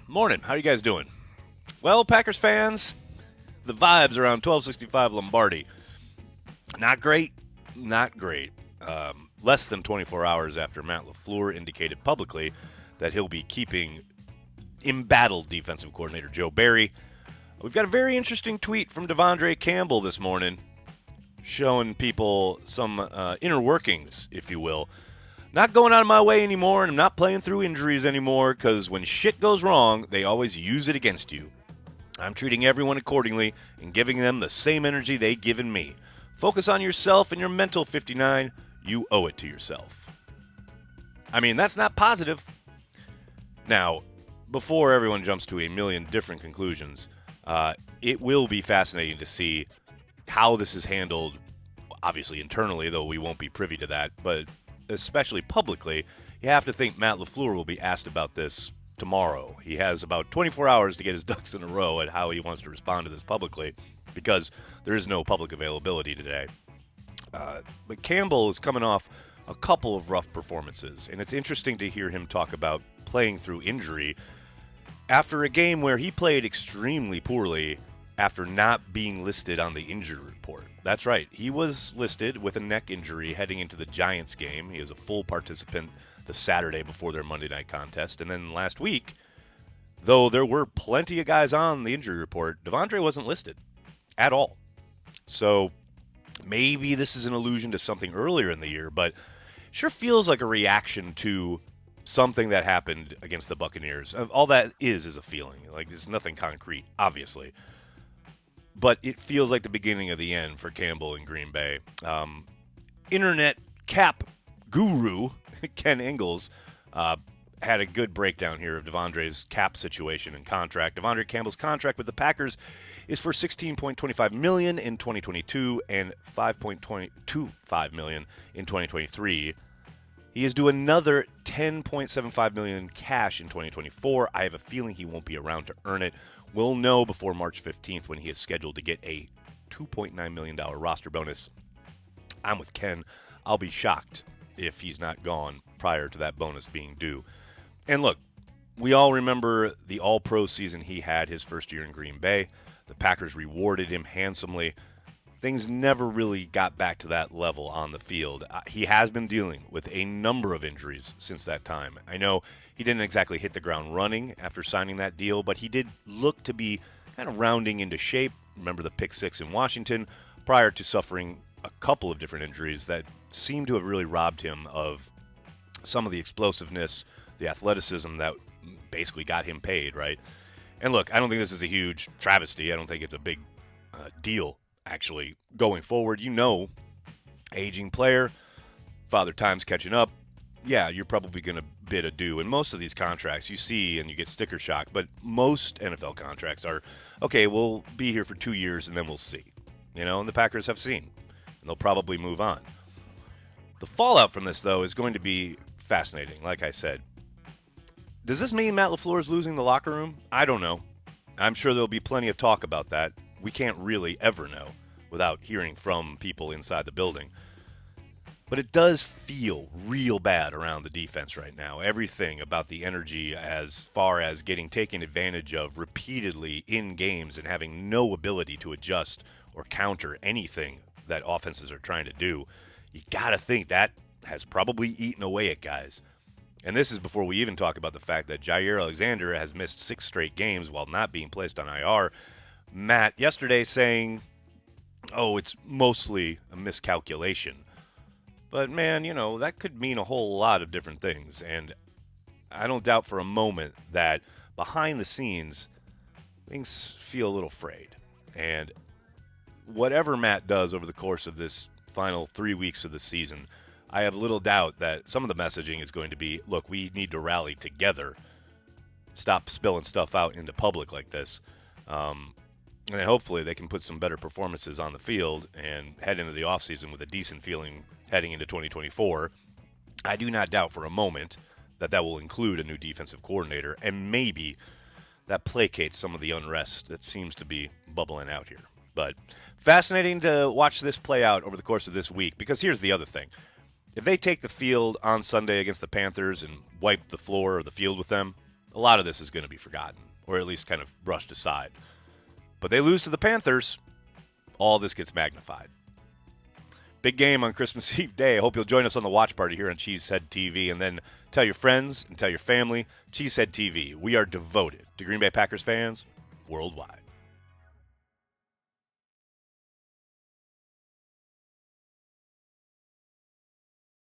Morning. How you guys doing? Well, Packers fans, the vibes around 1265 Lombardi. Not great. Not great. Less than 24 hours after Matt LaFleur indicated publicly that he'll be keeping embattled defensive coordinator Joe Barry. We've got a very interesting tweet from Devondre Campbell this morning showing people some inner workings, if you will. Not going out of my way anymore, and I'm not playing through injuries anymore because when shit goes wrong, they always use it against you. I'm treating everyone accordingly and giving them the same energy they've given me. Focus on yourself and your mental, 59. You owe it to yourself. I mean, that's not positive. Now, before everyone jumps to a million different conclusions, it will be fascinating to see how this is handled, obviously internally, though we won't be privy to that, but especially publicly. You have to think Matt LaFleur will be asked about this tomorrow. He has about 24 hours to get his ducks in a row at how he wants to respond to this publicly because there is no public availability today. But Campbell is coming off a couple of rough performances, and it's interesting to hear him talk about playing through injury after a game where he played extremely poorly after not being listed on the injury report. That's right. He was listed with a neck injury heading into the Giants game. He was a full participant the Saturday before their Monday night contest. And then last week, though there were plenty of guys on the injury report, Devondre wasn't listed at all. So maybe this is an allusion to something earlier in the year, but sure feels like a reaction to something that happened against the Buccaneers. All that is a feeling. Like, it's nothing concrete, obviously. But it feels like the beginning of the end for Campbell in Green Bay. Internet cap guru Ken Ingalls had a good breakdown here of Devondre's cap situation and contract. Devondre Campbell's contract with the Packers is for $16.25 million in 2022 and $5.25 million in 2023. He is due another $10.75 million cash in 2024. I have a feeling he won't be around to earn it. We'll know before March 15th when he is scheduled to get a $2.9 million roster bonus. I'm with Ken. I'll be shocked if he's not gone prior to that bonus being due. And look, we all remember the all-pro season he had his first year in Green Bay. The Packers rewarded him handsomely. Things never really got back to that level on the field. He has been dealing with a number of injuries since that time. I know he didn't exactly hit the ground running after signing that deal, but he did look to be kind of rounding into shape. Remember the pick six in Washington prior to suffering a couple of different injuries that seemed to have really robbed him of some of the explosiveness, the athleticism that basically got him paid, right? And look, I don't think this is a huge travesty. I don't think it's a big deal. Actually, going forward, aging player, Father Time's catching up. Yeah, you're probably going to bid adieu. And most of these contracts you see and you get sticker shock, but most NFL contracts are, okay, we'll be here for 2 years and then we'll see. And the Packers have seen, and they'll probably move on. The fallout from this, though, is going to be fascinating, like I said. Does this mean Matt LaFleur is losing the locker room? I don't know. I'm sure there'll be plenty of talk about that. We can't really ever know without hearing from people inside the building. But it does feel real bad around the defense right now. Everything about the energy as far as getting taken advantage of repeatedly in games and having no ability to adjust or counter anything that offenses are trying to do. You got to think that has probably eaten away at guys. And this is before we even talk about the fact that Jair Alexander has missed 6 straight games while not being placed on IR. Matt yesterday saying, it's mostly a miscalculation. But, man, that could mean a whole lot of different things. And I don't doubt for a moment that behind the scenes, things feel a little frayed. And whatever Matt does over the course of this final 3 weeks of the season, I have little doubt that some of the messaging is going to be, look, we need to rally together. Stop spilling stuff out into public like this. And then hopefully they can put some better performances on the field and head into the offseason with a decent feeling heading into 2024. I do not doubt for a moment that will include a new defensive coordinator, and maybe that placates some of the unrest that seems to be bubbling out here. But fascinating to watch this play out over the course of this week, because here's the other thing. If they take the field on Sunday against the Panthers and wipe the floor or the field with them, a lot of this is going to be forgotten, or at least kind of brushed aside. But they lose to the Panthers, all this gets magnified. Big game on Christmas Eve day. I hope you'll join us on the watch party here on Cheesehead TV, and then tell your friends and tell your family. Cheesehead TV, we are devoted to Green Bay Packers fans worldwide.